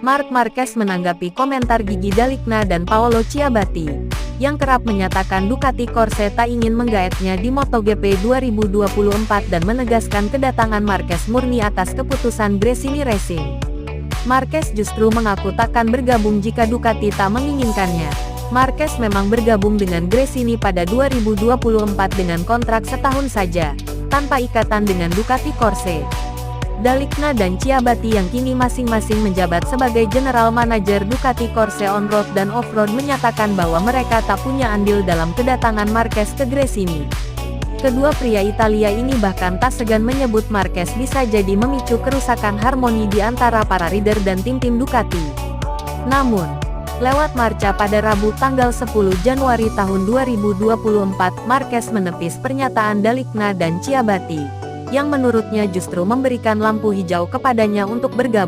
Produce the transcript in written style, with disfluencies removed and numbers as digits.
Marc Marquez menanggapi komentar Gigi D'Aligna dan Paolo Ciabatti, yang kerap menyatakan Ducati Corse tak ingin menggaetnya di MotoGP 2024 dan menegaskan kedatangan Marquez murni atas keputusan Gresini Racing. Marquez justru mengaku takkan bergabung jika Ducati tak menginginkannya. Marquez memang bergabung dengan Gresini pada 2024 dengan kontrak setahun saja, tanpa ikatan dengan Ducati Corse. D'Aligna dan Ciabatti yang kini masing-masing menjabat sebagai General Manager Ducati Corse on-road dan off-road menyatakan bahwa mereka tak punya andil dalam kedatangan Marquez ke Gresini. Kedua pria Italia ini bahkan tak segan menyebut Marquez bisa jadi memicu kerusakan harmoni di antara para rider dan tim-tim Ducati. Namun, lewat Marca pada Rabu tanggal 10 Januari tahun 2024, Marquez menepis pernyataan D'Aligna dan Ciabatti, yang menurutnya justru memberikan lampu hijau kepadanya untuk bergabung.